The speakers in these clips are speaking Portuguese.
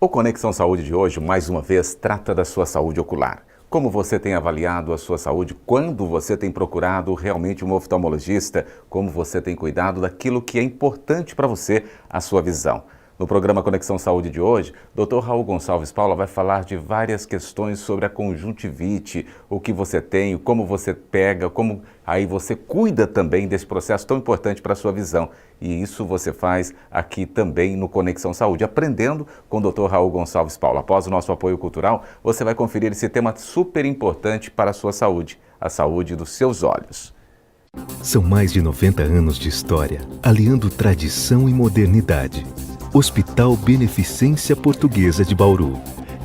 O Conexão Saúde de hoje, mais uma vez, trata da sua saúde ocular. Como você tem avaliado a sua saúde, quando você tem procurado realmente um oftalmologista, como você tem cuidado daquilo que é importante para você, a sua visão. No programa Conexão Saúde de hoje, Dr. Raul Gonçalves Paula vai falar de várias questões sobre a conjuntivite, o que você tem, como você pega, como aí você cuida também desse processo tão importante para a sua visão. E isso você faz aqui também no Conexão Saúde, aprendendo com o Dr. Raul Gonçalves Paula. Após o nosso apoio cultural, você vai conferir esse tema super importante para a sua saúde, a saúde dos seus olhos. São mais de 90 anos de história, aliando tradição e modernidade. Hospital Beneficência Portuguesa de Bauru.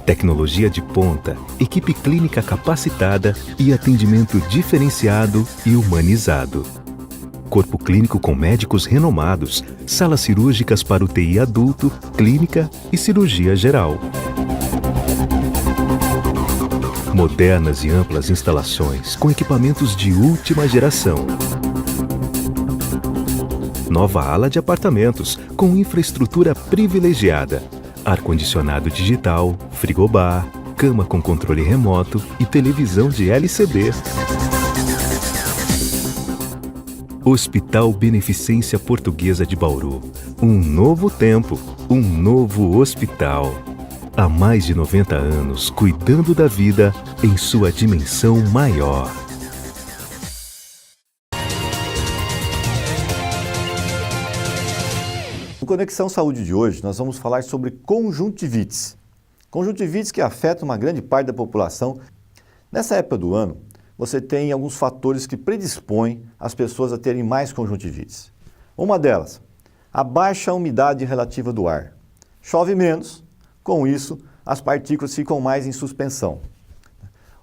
Tecnologia de ponta, equipe clínica capacitada e atendimento diferenciado e humanizado. Corpo clínico com médicos renomados, salas cirúrgicas para UTI adulto, clínica e cirurgia geral. Modernas e amplas instalações com equipamentos de última geração. Nova ala de apartamentos com infraestrutura privilegiada. Ar-condicionado digital, frigobar, cama com controle remoto e televisão de LCD. Hospital Beneficência Portuguesa de Bauru. Um novo tempo, um novo hospital. Há mais de 90 anos, cuidando da vida em sua dimensão maior. No Conexão Saúde de hoje, nós vamos falar sobre conjuntivites. Conjuntivites que afetam uma grande parte da população. Nessa época do ano, você tem alguns fatores que predispõem as pessoas a terem mais conjuntivites. Uma delas, a baixa umidade relativa do ar. Chove menos, com isso, as partículas ficam mais em suspensão.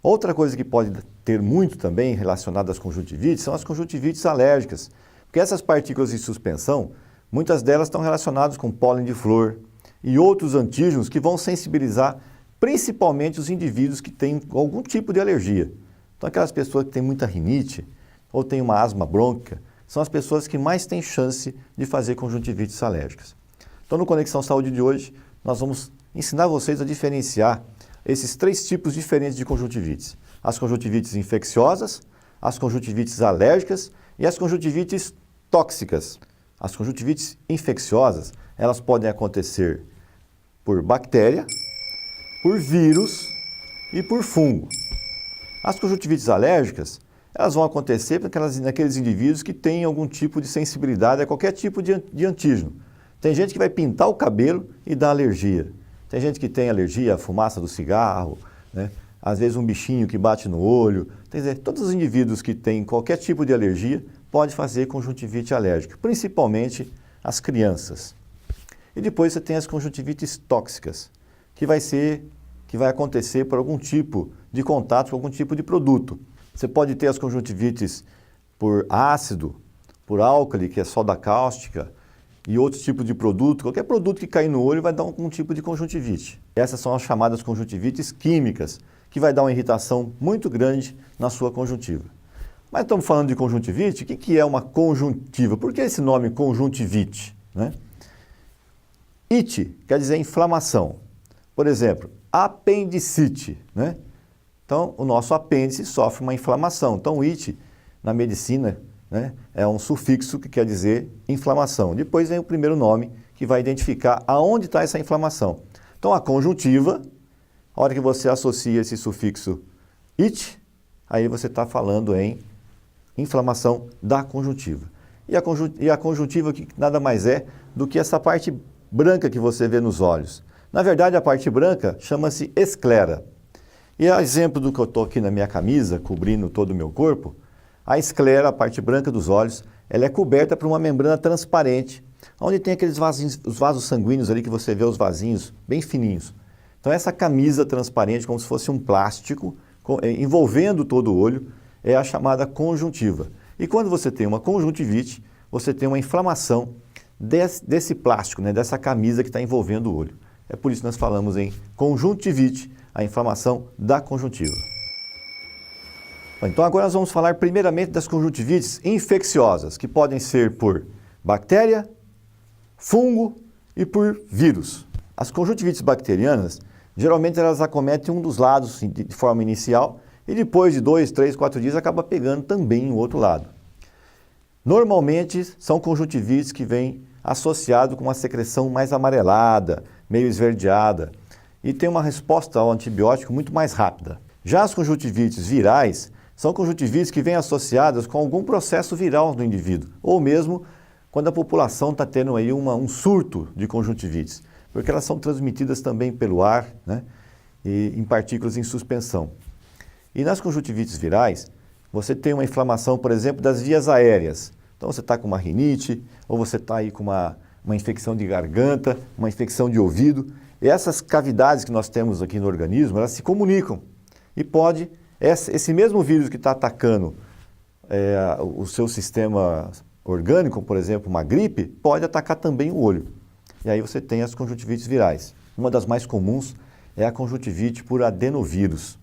Outra coisa que pode ter muito também relacionada às conjuntivites são as conjuntivites alérgicas, porque essas partículas em suspensão, muitas delas estão relacionadas com pólen de flor e outros antígenos que vão sensibilizar principalmente os indivíduos que têm algum tipo de alergia. Então, aquelas pessoas que têm muita rinite ou têm uma asma brônquica são as pessoas que mais têm chance de fazer conjuntivites alérgicas. Então, no Conexão Saúde de hoje, nós vamos ensinar vocês a diferenciar esses três tipos diferentes de conjuntivites. As conjuntivites infecciosas, as conjuntivites alérgicas e as conjuntivites tóxicas. As conjuntivites infecciosas, elas podem acontecer por bactéria, por vírus e por fungo. As conjuntivites alérgicas, elas vão acontecer naqueles indivíduos que têm algum tipo de sensibilidade a qualquer tipo de antígeno. Tem gente que vai pintar o cabelo e dá alergia. Tem gente que tem alergia à fumaça do cigarro, né? Às vezes um bichinho que bate no olho. Quer dizer, todos os indivíduos que têm qualquer tipo de alergia podem fazer conjuntivite alérgica, principalmente as crianças. E depois você tem as conjuntivites tóxicas, que vai acontecer por algum tipo de contato com algum tipo de produto. Você pode ter as conjuntivites por ácido, por álcali, que é soda cáustica, e outros tipos de produto. Qualquer produto que cair no olho vai dar algum tipo de conjuntivite. Essas são as chamadas conjuntivites químicas, que vai dar uma irritação muito grande na sua conjuntiva. Mas estamos falando de conjuntivite, o que é uma conjuntiva? Por que esse nome conjuntivite, né? Ite quer dizer inflamação. Por exemplo, apendicite, né? Então, o nosso apêndice sofre uma inflamação. Então, o ite, na medicina, né, é um sufixo que quer dizer inflamação. Depois vem o primeiro nome, que vai identificar aonde está essa inflamação. Então, a conjuntiva, a hora que você associa esse sufixo ite, aí você está falando em inflamação da conjuntiva. E a conjuntiva que nada mais é do que essa parte branca que você vê nos olhos. Na verdade, a parte branca chama-se esclera. E a exemplo do que eu estou aqui na minha camisa, cobrindo todo o meu corpo, a esclera, a parte branca dos olhos, ela é coberta por uma membrana transparente onde tem aqueles vasinhos, os vasos sanguíneos ali que você vê os vasinhos bem fininhos. Então essa camisa transparente, como se fosse um plástico, envolvendo todo o olho, é a chamada conjuntiva. E quando você tem uma conjuntivite, você tem uma inflamação desse plástico, né, dessa camisa que está envolvendo o olho. É por isso que nós falamos em conjuntivite, a inflamação da conjuntiva. Então agora nós vamos falar primeiramente das conjuntivites infecciosas, que podem ser por bactéria, fungo e por vírus. As conjuntivites bacterianas, geralmente elas acometem um dos lados de forma inicial e depois de 2, 3, 4 dias acaba pegando também o outro lado. Normalmente são conjuntivites que vêm associado com uma secreção mais amarelada, meio esverdeada e tem uma resposta ao antibiótico muito mais rápida. Já as conjuntivites virais são conjuntivites que vêm associadas com algum processo viral no indivíduo, ou mesmo quando a população está tendo aí um surto de conjuntivites, porque elas são transmitidas também pelo ar, né, e em partículas em suspensão. E nas conjuntivites virais, você tem uma inflamação, por exemplo, das vias aéreas. Então você está com uma rinite, ou você está aí com uma infecção de garganta, uma infecção de ouvido. E essas cavidades que nós temos aqui no organismo, elas se comunicam. E pode, esse mesmo vírus que está atacando o seu sistema orgânico, por exemplo, uma gripe, pode atacar também o olho. E aí você tem as conjuntivites virais. Uma das mais comuns é a conjuntivite por adenovírus.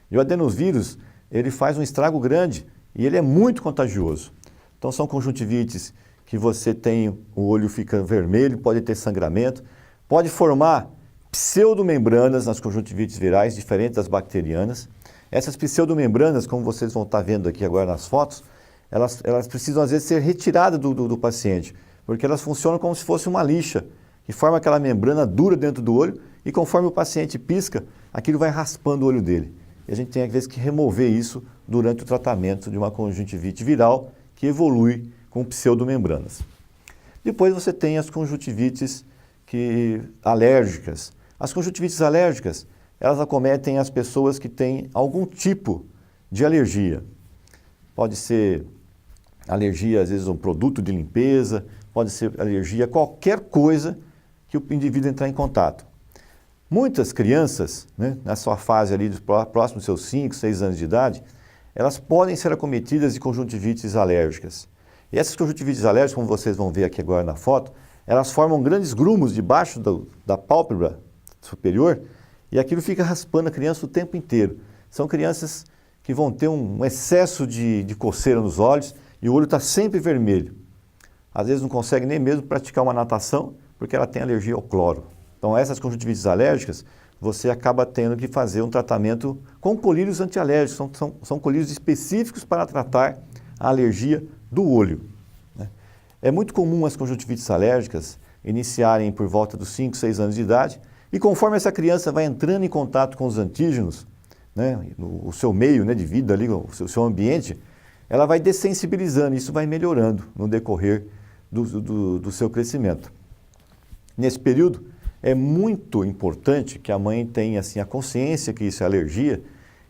E o adenovírus, ele faz um estrago grande e ele é muito contagioso. Então são conjuntivites que você tem, o olho fica vermelho, pode ter sangramento, pode formar pseudomembranas nas conjuntivites virais, diferentes das bacterianas. Essas pseudomembranas, como vocês vão estar vendo aqui agora nas fotos, elas precisam às vezes ser retiradas do paciente, porque elas funcionam como se fosse uma lixa, que forma aquela membrana dura dentro do olho e conforme o paciente pisca, aquilo vai raspando o olho dele. E a gente tem às vezes que remover isso durante o tratamento de uma conjuntivite viral que evolui com pseudomembranas. Depois você tem as conjuntivites alérgicas. As conjuntivites alérgicas, elas acometem as pessoas que têm algum tipo de alergia. Pode ser alergia, às vezes, a um produto de limpeza, pode ser alergia a qualquer coisa que o indivíduo entrar em contato. Muitas crianças, né, na sua fase ali, próximo dos seus 5, 6 anos de idade, elas podem ser acometidas de conjuntivites alérgicas. E essas conjuntivites alérgicas, como vocês vão ver aqui agora na foto, elas formam grandes grumos debaixo da pálpebra superior e aquilo fica raspando a criança o tempo inteiro. São crianças que vão ter um excesso de coceira nos olhos e o olho está sempre vermelho. Às vezes não consegue nem mesmo praticar uma natação porque ela tem alergia ao cloro. Então essas conjuntivites alérgicas, você acaba tendo que fazer um tratamento com colírios antialérgicos. São colírios específicos para tratar a alergia do olho, né? É muito comum as conjuntivites alérgicas iniciarem por volta dos 5, 6 anos de idade e conforme essa criança vai entrando em contato com os antígenos, né, o seu meio, né, de vida, ali, o seu ambiente, ela vai dessensibilizando, isso vai melhorando no decorrer do seu crescimento. Nesse período, é muito importante que a mãe tenha assim, a consciência que isso é alergia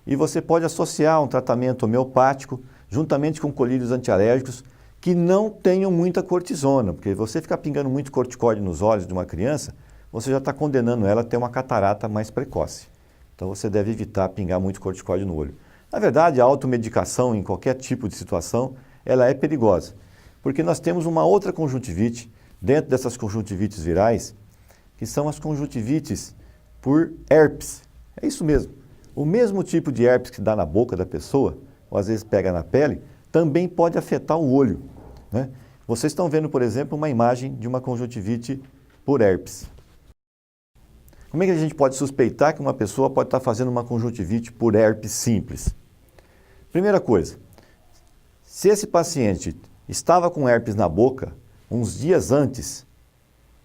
e você pode associar um tratamento homeopático juntamente com colírios antialérgicos que não tenham muita cortisona, porque você ficar pingando muito corticóide nos olhos de uma criança, você já está condenando ela a ter uma catarata mais precoce. Então você deve evitar pingar muito corticóide no olho. Na verdade, a automedicação em qualquer tipo de situação, ela é perigosa, porque nós temos uma outra conjuntivite dentro dessas conjuntivites virais, que são as conjuntivites por herpes. É isso mesmo. O mesmo tipo de herpes que dá na boca da pessoa, ou às vezes pega na pele, também pode afetar o olho, né? Vocês estão vendo, por exemplo, uma imagem de uma conjuntivite por herpes. Como é que a gente pode suspeitar que uma pessoa pode estar fazendo uma conjuntivite por herpes simples? Primeira coisa, se esse paciente estava com herpes na boca uns dias antes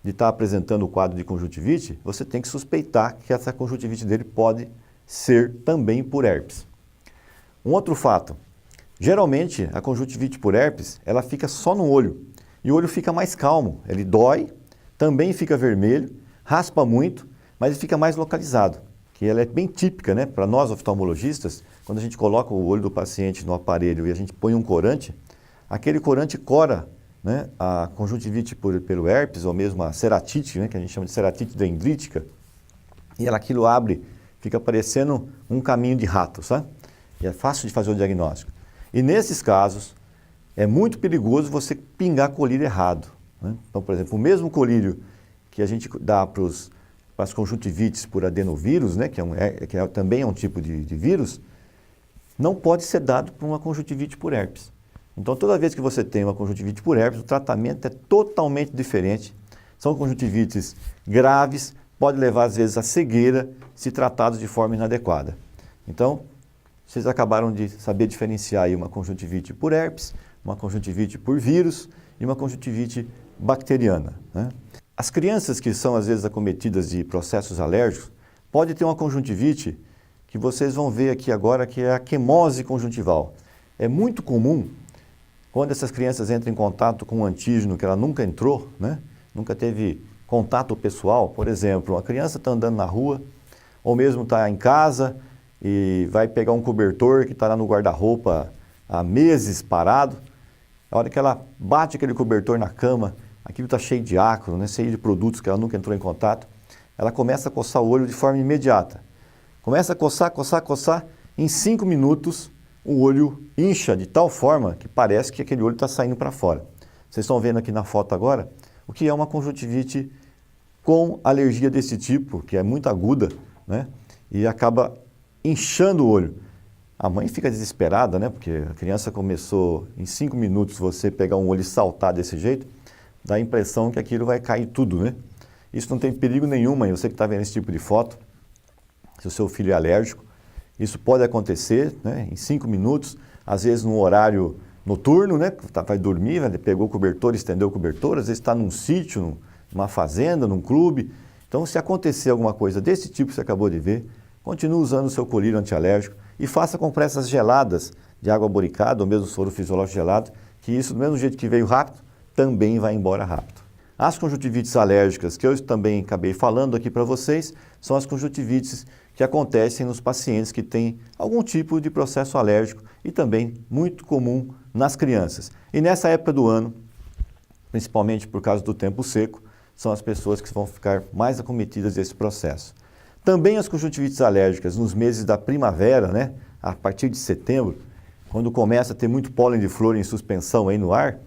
de estar apresentando o quadro de conjuntivite, você tem que suspeitar que essa conjuntivite dele pode ser também por herpes. Um outro fato, geralmente a conjuntivite por herpes, ela fica só no olho e o olho fica mais calmo, ele dói, também fica vermelho, raspa muito, mas ele fica mais localizado, que ela é bem típica, né? Para nós oftalmologistas, quando a gente coloca o olho do paciente no aparelho e a gente põe um corante, aquele corante cora né, a conjuntivite pelo herpes, ou mesmo a ceratite, né, que a gente chama de ceratite dendrítica, e aquilo abre, fica parecendo um caminho de rato, sabe? E é fácil de fazer o diagnóstico. E nesses casos, é muito perigoso você pingar colírio errado, né? Então, por exemplo, o mesmo colírio que a gente dá para as conjuntivites por adenovírus, né, também é um tipo de vírus, não pode ser dado para uma conjuntivite por herpes. Então, toda vez que você tem uma conjuntivite por herpes, o tratamento é totalmente diferente. São conjuntivites graves, pode levar, às vezes, à cegueira, se tratados de forma inadequada. Então, vocês acabaram de saber diferenciar aí uma conjuntivite por herpes, uma conjuntivite por vírus e uma conjuntivite bacteriana, né? As crianças que são, às vezes, acometidas de processos alérgicos, podem ter uma conjuntivite que vocês vão ver aqui agora, que é a quimose conjuntival. É muito comum, quando essas crianças entram em contato com um antígeno que ela nunca entrou, né? Nunca teve contato pessoal. Por exemplo, uma criança está andando na rua, ou mesmo está em casa e vai pegar um cobertor que está lá no guarda-roupa há meses parado. A hora que ela bate aquele cobertor na cama, aquilo está cheio de ácaro, né? Cheio de produtos que ela nunca entrou em contato, ela começa a coçar o olho de forma imediata. Começa a coçar, coçar, coçar, em 5 minutos o olho incha de tal forma que parece que aquele olho está saindo para fora. Vocês estão vendo aqui na foto agora o que é uma conjuntivite com alergia desse tipo, que é muito aguda, né? E acaba inchando o olho. A mãe fica desesperada, né? Porque a criança começou, em 5 minutos, você pegar um olho e saltar desse jeito, dá a impressão que aquilo vai cair tudo, né? Isso não tem perigo nenhum, mãe. Você que está vendo esse tipo de foto, se o seu filho é alérgico, isso pode acontecer, né, em 5 minutos, às vezes num horário noturno, né, vai dormir, pegou o cobertor, estendeu o cobertor, às vezes está num sítio, numa fazenda, num clube. Então, se acontecer alguma coisa desse tipo que você acabou de ver, continue usando o seu colírio antialérgico e faça compressas geladas de água boricada ou mesmo soro fisiológico gelado, que isso, do mesmo jeito que veio rápido, também vai embora rápido. As conjuntivites alérgicas, que eu também acabei falando aqui para vocês, são as conjuntivites que acontecem nos pacientes que têm algum tipo de processo alérgico e também muito comum nas crianças. E nessa época do ano, principalmente por causa do tempo seco, são as pessoas que vão ficar mais acometidas desse processo. Também as conjuntivites alérgicas nos meses da primavera, né, a partir de setembro, quando começa a ter muito pólen de flor em suspensão aí no ar,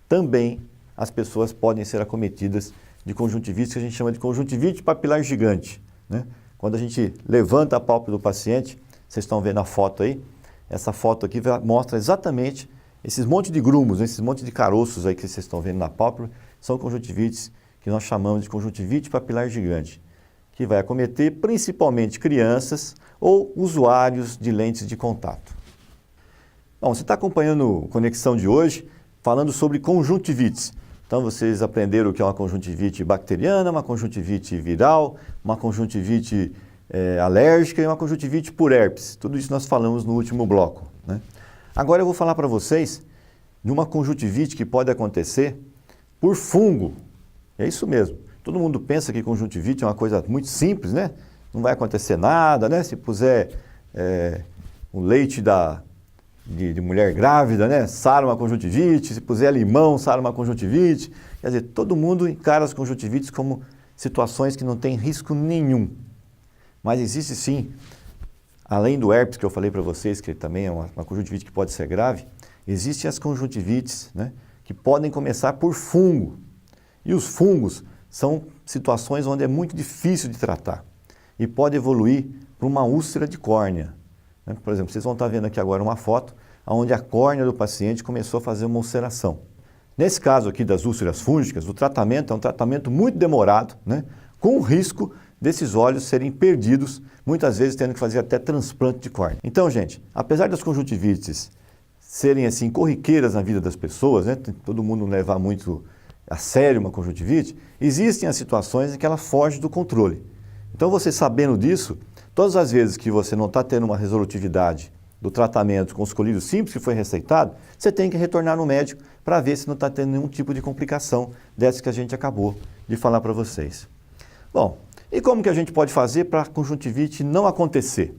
também as pessoas podem ser acometidas de conjuntivites que a gente chama de conjuntivite papilar gigante, né? Quando a gente levanta a pálpebra do paciente, vocês estão vendo a foto aí, essa foto aqui mostra exatamente esses montes de grumos, esses montes de caroços aí que vocês estão vendo na pálpebra, são conjuntivites que nós chamamos de conjuntivite papilar gigante, que vai acometer principalmente crianças ou usuários de lentes de contato. Bom, você está acompanhando a Conexão de hoje, falando sobre conjuntivites. Então, vocês aprenderam o que é uma conjuntivite bacteriana, uma conjuntivite viral, uma conjuntivite alérgica e uma conjuntivite por herpes. Tudo isso nós falamos no último bloco, né? Agora eu vou falar para vocês de uma conjuntivite que pode acontecer por fungo. É isso mesmo. Todo mundo pensa que conjuntivite é uma coisa muito simples, né? Não vai acontecer nada, né? Se puser o leite de mulher grávida, né, sara uma conjuntivite, se puser limão, sara uma conjuntivite. Quer dizer, todo mundo encara as conjuntivites como situações que não têm risco nenhum. Mas existe sim, além do herpes que eu falei para vocês, que também é uma conjuntivite que pode ser grave, existem as conjuntivites, né, que podem começar por fungo. E os fungos são situações onde é muito difícil de tratar e pode evoluir para uma úlcera de córnea. Por exemplo, vocês vão estar vendo aqui agora uma foto onde a córnea do paciente começou a fazer uma ulceração. Nesse caso aqui das úlceras fúngicas, o tratamento é um tratamento muito demorado, né, com o risco desses olhos serem perdidos, muitas vezes tendo que fazer até transplante de córnea. Então, gente, apesar das conjuntivites serem assim corriqueiras na vida das pessoas, né, todo mundo levar muito a sério uma conjuntivite, existem as situações em que ela foge do controle. Então, você sabendo disso, todas as vezes que você não está tendo uma resolutividade do tratamento com os colírios simples que foi receitado, você tem que retornar no médico para ver se não está tendo nenhum tipo de complicação dessas que a gente acabou de falar para vocês. Bom, e como que a gente pode fazer para a conjuntivite não acontecer?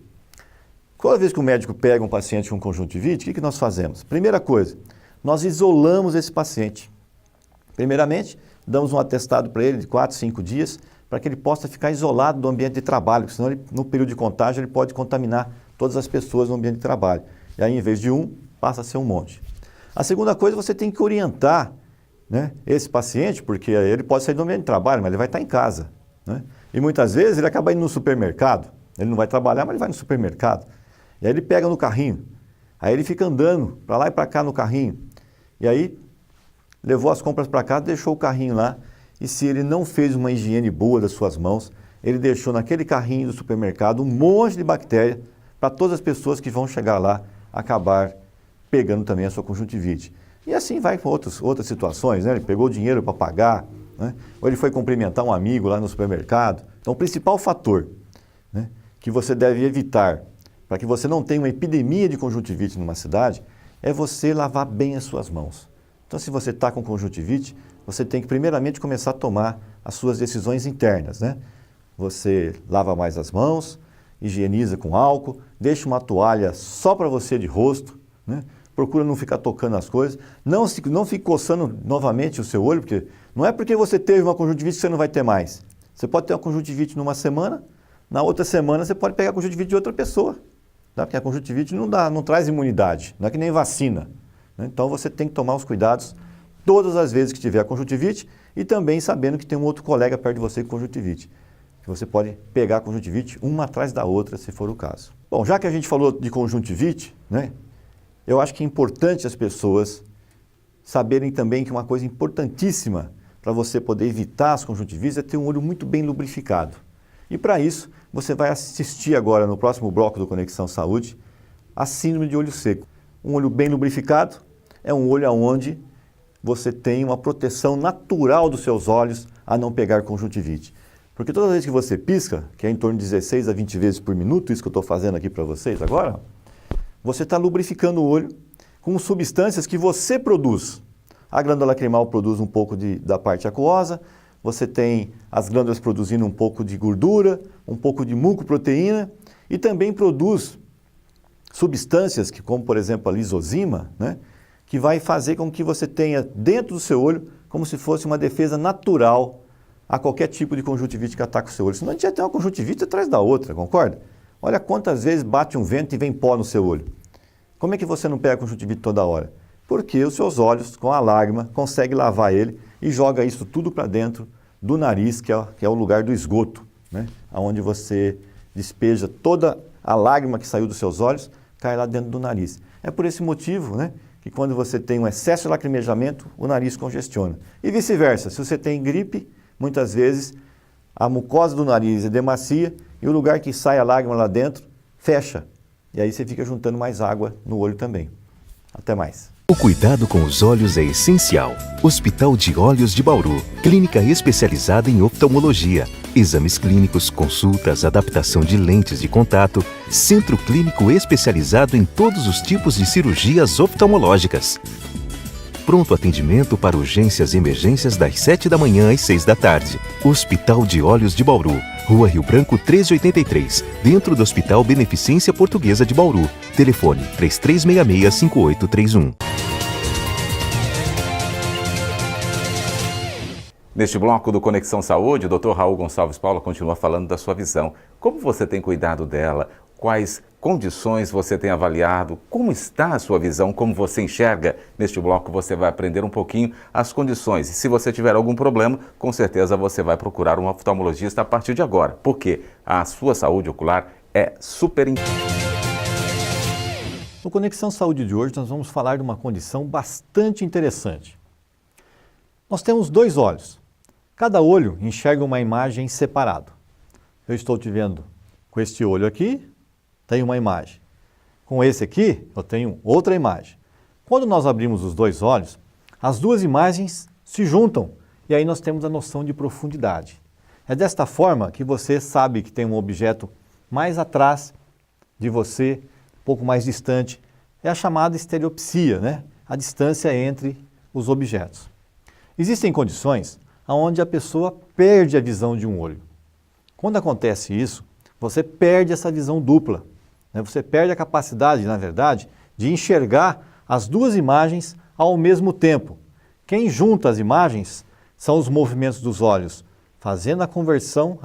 Toda vez que o médico pega um paciente com conjuntivite, o que nós fazemos? Primeira coisa, nós isolamos esse paciente. Primeiramente, damos um atestado para ele de 4, 5 dias, para que ele possa ficar isolado do ambiente de trabalho, porque senão ele, no período de contágio ele pode contaminar todas as pessoas no ambiente de trabalho. E aí, em vez de um, passa a ser um monte. A segunda coisa, você tem que orientar, né, esse paciente, porque ele pode sair do ambiente de trabalho, mas ele vai estar em casa, né? E muitas vezes ele acaba indo no supermercado, ele não vai trabalhar, mas ele vai no supermercado. E aí ele pega no carrinho, aí ele fica andando para lá e para cá no carrinho. E aí levou as compras para casa, deixou o carrinho lá, e se ele não fez uma higiene boa das suas mãos, ele deixou naquele carrinho do supermercado um monte de bactéria para todas as pessoas que vão chegar lá acabar pegando também a sua conjuntivite. E assim vai com outras situações, né? Ele pegou dinheiro para pagar, né? Ou ele foi cumprimentar um amigo lá no supermercado. Então o principal fator, né, que você deve evitar para que você não tenha uma epidemia de conjuntivite numa cidade é você lavar bem as suas mãos. Então se você está com conjuntivite, você tem que primeiramente começar a tomar as suas decisões internas, né? Você lava mais as mãos, higieniza com álcool, deixa uma toalha só para você de rosto, né? Procura não ficar tocando as coisas, não fique coçando novamente o seu olho, porque não é porque você teve uma conjuntivite que você não vai ter mais. Você pode ter uma conjuntivite numa semana, na outra semana você pode pegar a conjuntivite de outra pessoa, tá? Porque a conjuntivite não traz imunidade, não é que nem vacina, né? Então você tem que tomar os cuidados todas as vezes que tiver a conjuntivite e também sabendo que tem um outro colega perto de você com conjuntivite, que você pode pegar a conjuntivite uma atrás da outra, se for o caso. Bom, já que a gente falou de conjuntivite, né, eu acho que é importante as pessoas saberem também que uma coisa importantíssima para você poder evitar as conjuntivites é ter um olho muito bem lubrificado. E para isso, você vai assistir agora no próximo bloco do Conexão Saúde a síndrome de olho seco. Um olho bem lubrificado é um olho onde você tem uma proteção natural dos seus olhos a não pegar conjuntivite. Porque toda vez que você pisca, que é em torno de 16 a 20 vezes por minuto, isso que eu estou fazendo aqui para vocês agora, você está lubrificando o olho com substâncias que você produz. A glândula lacrimal produz um pouco da parte aquosa, você tem as glândulas produzindo um pouco de gordura, um pouco de mucoproteína e também produz substâncias, como por exemplo a lisozima, né, que vai fazer com que você tenha dentro do seu olho como se fosse uma defesa natural a qualquer tipo de conjuntivite que ataca o seu olho. Senão a gente já tem uma conjuntivite atrás da outra, concorda? Olha quantas vezes bate um vento e vem pó no seu olho. Como é que você não pega conjuntivite toda hora? Porque os seus olhos, com a lágrima, conseguem lavar ele e joga isso tudo para dentro do nariz, que é o lugar do esgoto, né? Onde você despeja toda a lágrima que saiu dos seus olhos, cai lá dentro do nariz. É por esse motivo, né, que quando você tem um excesso de lacrimejamento, o nariz congestiona. E vice-versa, se você tem gripe, muitas vezes a mucosa do nariz é demacia e o lugar que sai a lágrima lá dentro fecha. E aí você fica juntando mais água no olho também. Até mais. O cuidado com os olhos é essencial. Hospital de Olhos de Bauru, clínica especializada em oftalmologia, exames clínicos, consultas, adaptação de lentes de contato, centro clínico especializado em todos os tipos de cirurgias oftalmológicas. Pronto atendimento para urgências e emergências das 7 da manhã às 6 da tarde. Hospital de Olhos de Bauru, Rua Rio Branco 1383, dentro do Hospital Beneficência Portuguesa de Bauru. Telefone 3366-5831. Neste bloco do Conexão Saúde, o Dr. Raul Gonçalves Paula continua falando da sua visão. Como você tem cuidado dela? Quais condições você tem avaliado? Como está a sua visão? Como você enxerga? Neste bloco você vai aprender um pouquinho as condições. E se você tiver algum problema, com certeza você vai procurar um oftalmologista a partir de agora. Porque a sua saúde ocular é super importante. No Conexão Saúde de hoje nós vamos falar de uma condição bastante interessante. Nós temos dois olhos. Cada olho enxerga uma imagem separado. Eu estou te vendo com este olho aqui, tenho uma imagem. Com esse aqui, eu tenho outra imagem. Quando nós abrimos os dois olhos, as duas imagens se juntam e aí nós temos a noção de profundidade. É desta forma que você sabe que tem um objeto mais atrás de você, um pouco mais distante. É a chamada estereopsia, né? A distância entre os objetos. Existem condições onde a pessoa perde a visão de um olho. Quando acontece isso, você perde essa visão dupla. Você perde a capacidade, na verdade, de enxergar as duas imagens ao mesmo tempo. Quem junta as imagens são os movimentos dos olhos, fazendo a conversão,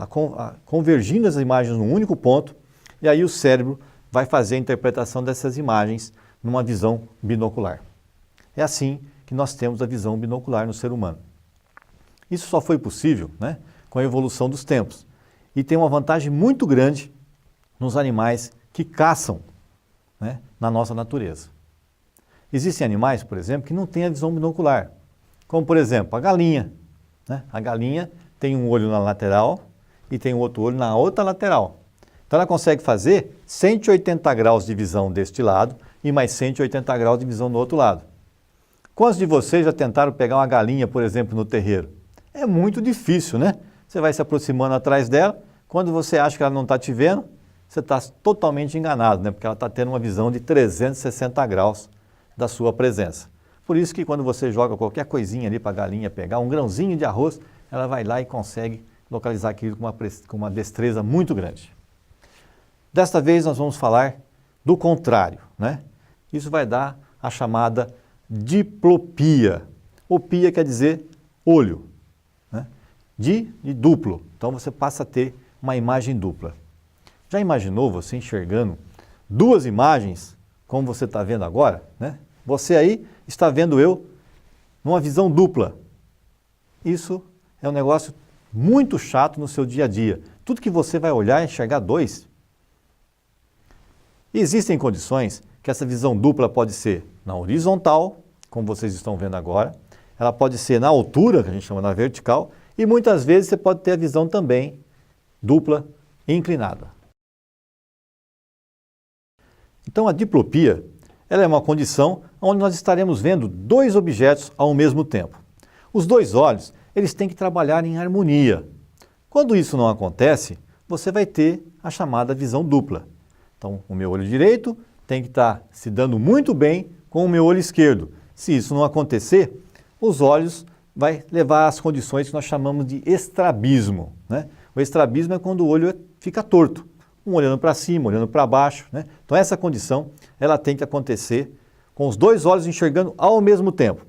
convergindo as imagens num único ponto, e aí o cérebro vai fazer a interpretação dessas imagens numa visão binocular. É assim que nós temos a visão binocular no ser humano. Isso só foi possível, né, com a evolução dos tempos. E tem uma vantagem muito grande nos animais que caçam, né, na nossa natureza. Existem animais, por exemplo, que não têm a visão binocular, como por exemplo a galinha. Né? A galinha tem um olho na lateral e tem um outro olho na outra lateral. Então ela consegue fazer 180 graus de visão deste lado e mais 180 graus de visão do outro lado. Quantos de vocês já tentaram pegar uma galinha, por exemplo, no terreiro? É muito difícil, né? Você vai se aproximando atrás dela, quando você acha que ela não está te vendo, você está totalmente enganado, né? Porque ela está tendo uma visão de 360 graus da sua presença. Por isso que quando você joga qualquer coisinha ali para a galinha pegar, um grãozinho de arroz, ela vai lá e consegue localizar aquilo com uma destreza muito grande. Desta vez nós vamos falar do contrário, né? Isso vai dar a chamada diplopia. Opia quer dizer olho, né? De duplo. Então você passa a ter uma imagem dupla. Já imaginou você enxergando duas imagens, como você está vendo agora, né? Você aí está vendo eu numa visão dupla. Isso é um negócio muito chato no seu dia a dia. Tudo que você vai olhar é enxergar dois. E existem condições que essa visão dupla pode ser na horizontal, como vocês estão vendo agora, ela pode ser na altura, que a gente chama na vertical, e muitas vezes você pode ter a visão também dupla e inclinada. Então a diplopia, ela é uma condição onde nós estaremos vendo dois objetos ao mesmo tempo. Os dois olhos, eles têm que trabalhar em harmonia. Quando isso não acontece, você vai ter a chamada visão dupla. Então, o meu olho direito tem que estar se dando muito bem com o meu olho esquerdo. Se isso não acontecer, os olhos vai levar às condições que nós chamamos de estrabismo, né? O estrabismo é quando o olho fica torto, um olhando para cima, olhando para baixo, né? Então essa condição, ela tem que acontecer com os dois olhos enxergando ao mesmo tempo.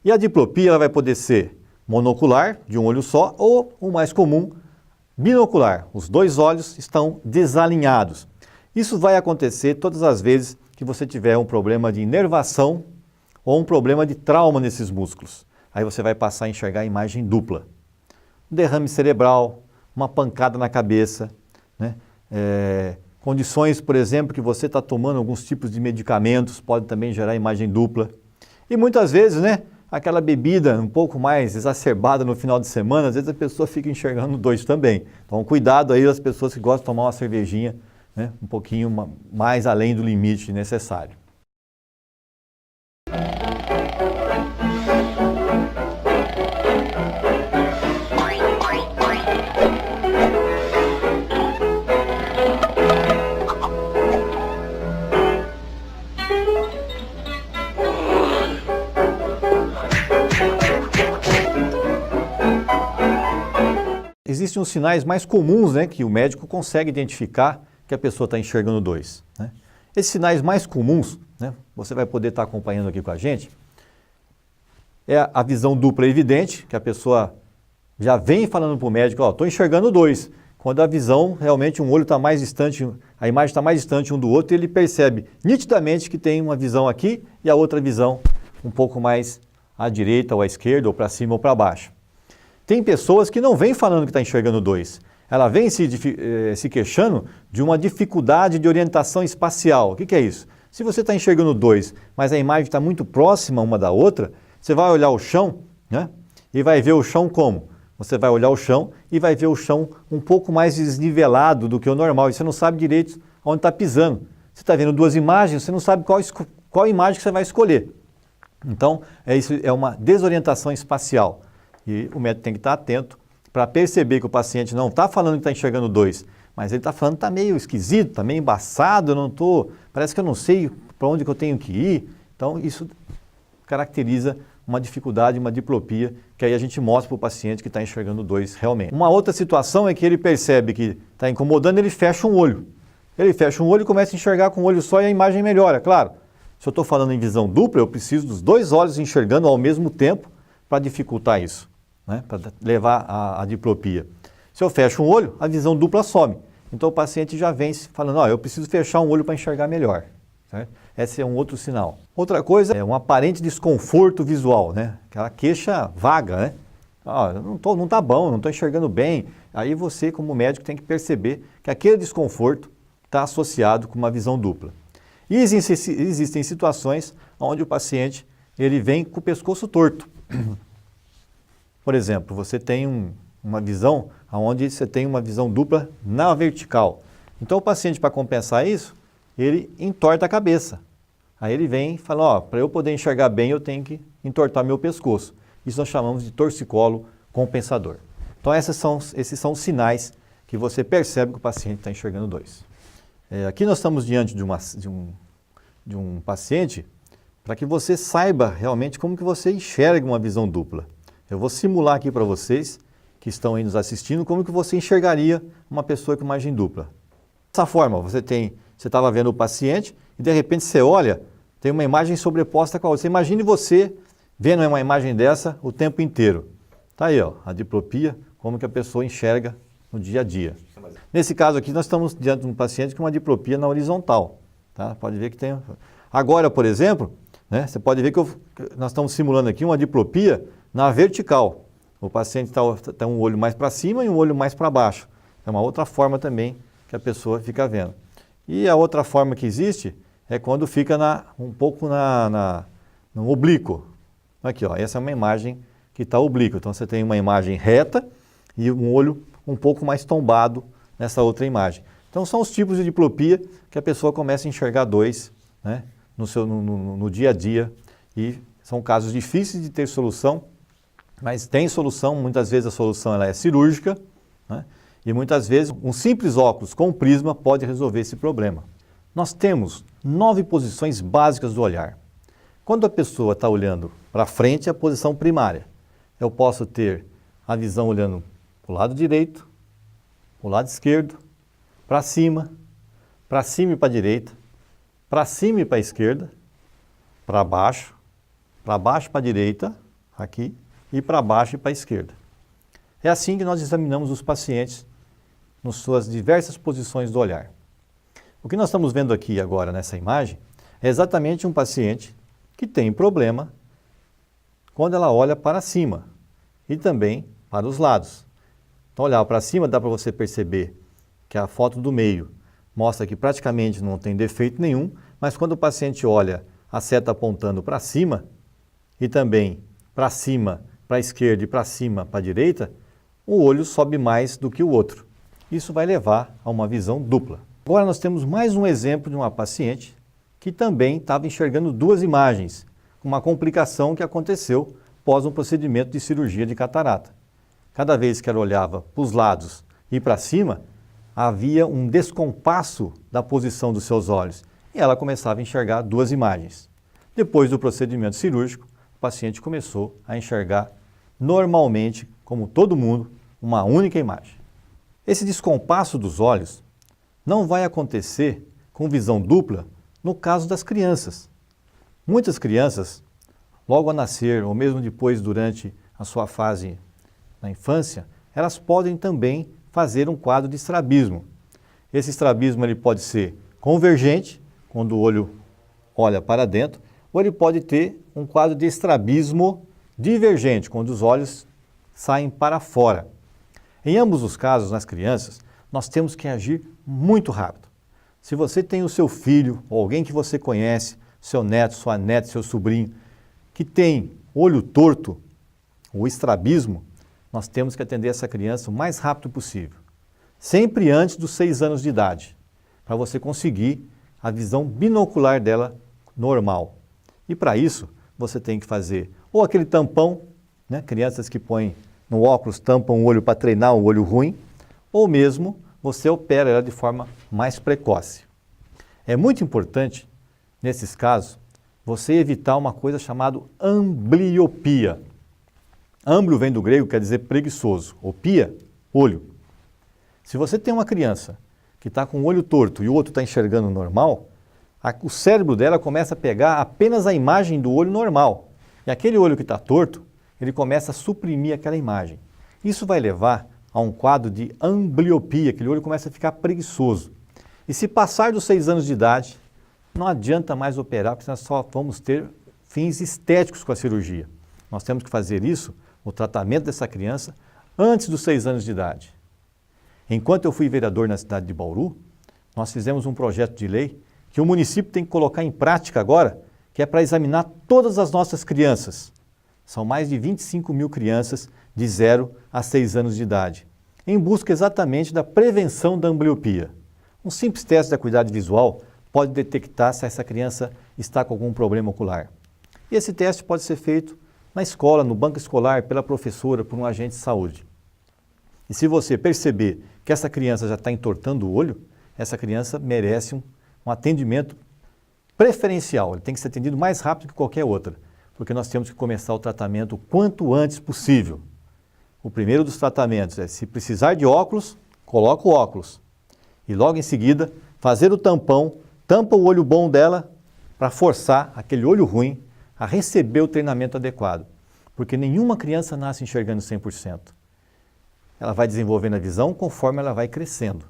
E a diplopia, ela vai poder ser monocular, de um olho só, ou o mais comum, binocular. Os dois olhos estão desalinhados. Isso vai acontecer todas as vezes que você tiver um problema de inervação ou um problema de trauma nesses músculos. Aí você vai passar a enxergar a imagem dupla. Um derrame cerebral, uma pancada na cabeça, né? Condições, por exemplo, que você está tomando alguns tipos de medicamentos, pode também gerar imagem dupla. E muitas vezes, né, aquela bebida um pouco mais exacerbada no final de semana, às vezes a pessoa fica enxergando dois também. Então cuidado aí as pessoas que gostam de tomar uma cervejinha, né, um pouquinho mais além do limite necessário. Existem os sinais mais comuns, né, que o médico consegue identificar que a pessoa está enxergando dois, né? Esses sinais mais comuns, né, você vai poder estar acompanhando aqui com a gente, é a visão dupla evidente, que a pessoa já vem falando para o médico, ó, estou enxergando dois. Quando a visão, realmente um olho está mais distante, a imagem está mais distante um do outro, e ele percebe nitidamente que tem uma visão aqui e a outra visão um pouco mais à direita ou à esquerda, ou para cima ou para baixo. Tem pessoas que não vêm falando que está enxergando dois. Ela vem se queixando de uma dificuldade de orientação espacial. O que é isso? Se você está enxergando dois, mas a imagem está muito próxima uma da outra, você vai olhar o chão, né? E vai ver o chão como? Você vai olhar o chão e vai ver o chão um pouco mais desnivelado do que o normal. E você não sabe direito onde está pisando. Você está vendo duas imagens, você não sabe qual imagem que você vai escolher. Então, isso é uma desorientação espacial. E o médico tem que estar atento para perceber que o paciente não está falando que está enxergando dois, mas ele está falando que está meio esquisito, está meio embaçado, parece que eu não sei para onde que eu tenho que ir. Então, isso caracteriza uma dificuldade, uma diplopia, que aí a gente mostra para o paciente que está enxergando dois realmente. Uma outra situação é que ele percebe que está incomodando, ele fecha um olho. Ele fecha um olho e começa a enxergar com um olho só e a imagem melhora. Claro, se eu estou falando em visão dupla, eu preciso dos dois olhos enxergando ao mesmo tempo para dificultar isso, né? Para levar à diplopia. Se eu fecho um olho, a visão dupla some. Então o paciente já vem falando, eu preciso fechar um olho para enxergar melhor. Certo? Esse é um outro sinal. Outra coisa é um aparente desconforto visual, né? Aquela queixa vaga, né? Não está bom, não estou enxergando bem. Aí você, como médico, tem que perceber que aquele desconforto está associado com uma visão dupla. E existem situações onde o paciente ele vem com o pescoço torto. Por exemplo, você tem uma visão onde você tem uma visão dupla na vertical. Então o paciente, para compensar isso, ele entorta a cabeça. Aí ele vem e fala, para eu poder enxergar bem, eu tenho que entortar meu pescoço. Isso nós chamamos de torcicolo compensador. Então esses são os sinais que você percebe que o paciente está enxergando dois. Aqui nós estamos diante de um paciente para que você saiba realmente como que você enxerga uma visão dupla. Eu vou simular aqui para vocês que estão aí nos assistindo como que você enxergaria uma pessoa com imagem dupla. Dessa forma, você estava vendo o paciente e de repente você olha, tem uma imagem sobreposta com a outra. Você imagine você vendo uma imagem dessa o tempo inteiro. Está aí, a diplopia, como que a pessoa enxerga no dia a dia. Nesse caso aqui, nós estamos diante de um paciente com uma diplopia na horizontal. Tá? Pode ver que tem... Agora, por exemplo, né, você pode ver que nós estamos simulando aqui uma diplopia na vertical. O paciente está um olho mais para cima e um olho mais para baixo. É uma outra forma também que a pessoa fica vendo. E a outra forma que existe é quando fica um pouco no oblíquo. Aqui, essa é uma imagem que está oblíquo. Então você tem uma imagem reta e um olho um pouco mais tombado nessa outra imagem. Então são os tipos de diplopia que a pessoa começa a enxergar dois, né, no dia a dia. E são casos difíceis de ter solução, mas tem solução. Muitas vezes a solução ela é cirúrgica, né, e muitas vezes um simples óculos com prisma pode resolver esse problema. Nós temos 9 posições básicas do olhar. Quando a pessoa está olhando para frente, é a posição primária. Eu posso ter a visão olhando para o lado direito, para o lado esquerdo, para cima e para a direita, para cima e para a esquerda, para baixo para a direita, aqui, e para baixo e para a esquerda. É assim que nós examinamos os pacientes nas suas diversas posições do olhar. O que nós estamos vendo aqui agora nessa imagem é exatamente um paciente que tem problema quando ela olha para cima e também para os lados. Então, olhar para cima dá para você perceber que a foto do meio mostra que praticamente não tem defeito nenhum, mas quando o paciente olha a seta apontando para cima e também para cima, para a esquerda e para cima, para a direita, o olho sobe mais do que o outro. Isso vai levar a uma visão dupla. Agora nós temos mais um exemplo de uma paciente que também estava enxergando duas imagens, com uma complicação que aconteceu após um procedimento de cirurgia de catarata. Cada vez que ela olhava para os lados e para cima, havia um descompasso da posição dos seus olhos e ela começava a enxergar duas imagens. Depois do procedimento cirúrgico, o paciente começou a enxergar normalmente, como todo mundo, uma única imagem. Esse descompasso dos olhos não vai acontecer com visão dupla no caso das crianças. Muitas crianças, logo a nascer ou mesmo depois durante a sua fase na infância, elas podem também fazer um quadro de estrabismo. Esse estrabismo ele pode ser convergente, quando o olho olha para dentro, ou ele pode ter um quadro de estrabismo divergente, quando os olhos saem para fora. Em ambos os casos, nas crianças, nós temos que agir muito rápido. Se você tem o seu filho ou alguém que você conhece, seu neto, sua neta, seu sobrinho, que tem olho torto, o estrabismo, nós temos que atender essa criança o mais rápido possível. Sempre antes dos 6 anos de idade, para você conseguir a visão binocular dela normal. E para isso, você tem que fazer ou aquele tampão, né? Crianças que põem no óculos, tampam o olho para treinar o olho ruim, ou mesmo você opera ela de forma mais precoce. É muito importante, nesses casos, você evitar uma coisa chamada ambliopia. Amblio vem do grego, quer dizer preguiçoso. Opia, olho. Se você tem uma criança que está com o olho torto e o outro está enxergando normal, o cérebro dela começa a pegar apenas a imagem do olho normal. E aquele olho que está torto, ele começa a suprimir aquela imagem. Isso vai levar a um quadro de ambliopia, aquele olho começa a ficar preguiçoso. E se passar dos 6 anos de idade, não adianta mais operar, porque nós só vamos ter fins estéticos com a cirurgia. Nós temos que fazer isso, o tratamento dessa criança, antes dos 6 anos de idade. Enquanto eu fui vereador na cidade de Bauru, nós fizemos um projeto de lei que o município tem que colocar em prática agora, que é para examinar todas as nossas crianças. São mais de 25 mil crianças de 0 a 6 anos de idade, em busca exatamente da prevenção da ambliopia. Um simples teste da acuidade visual pode detectar se essa criança está com algum problema ocular. E esse teste pode ser feito na escola, no banco escolar, pela professora, por um agente de saúde. E se você perceber que essa criança já está entortando o olho, essa criança merece um atendimento preferencial. Ele tem que ser atendido mais rápido que qualquer outra, porque nós temos que começar o tratamento o quanto antes possível. O primeiro dos tratamentos é, se precisar de óculos, coloca o óculos. E logo em seguida, fazer o tampão, tampa o olho bom dela para forçar aquele olho ruim a receber o treinamento adequado. Porque nenhuma criança nasce enxergando 100%. Ela vai desenvolvendo a visão conforme ela vai crescendo.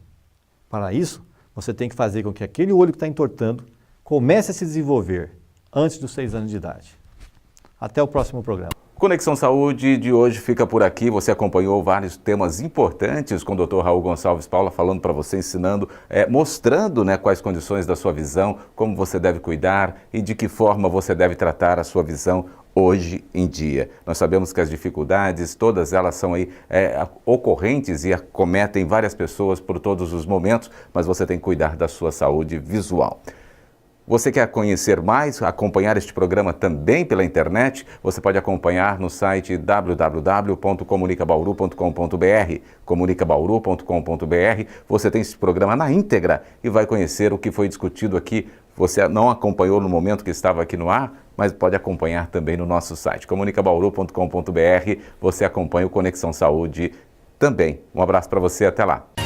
Para isso, você tem que fazer com que aquele olho que está entortando comece a se desenvolver antes dos 6 anos de idade. Até o próximo programa. Conexão Saúde de hoje fica por aqui. Você acompanhou vários temas importantes com o Dr. Raul Gonçalves Paula falando para você, ensinando, mostrando quais condições da sua visão, como você deve cuidar e de que forma você deve tratar a sua visão hoje em dia. Nós sabemos que as dificuldades, todas elas são aí ocorrentes e acometem várias pessoas por todos os momentos, mas você tem que cuidar da sua saúde visual. Você quer conhecer mais, acompanhar este programa também pela internet? Você pode acompanhar no site www.comunicabauru.com.br, comunicabauru.com.br. Você tem esse programa na íntegra e vai conhecer o que foi discutido aqui. Você não acompanhou no momento que estava aqui no ar, mas pode acompanhar também no nosso site, comunicabauru.com.br. Você acompanha o Conexão Saúde também. Um abraço para você, até lá.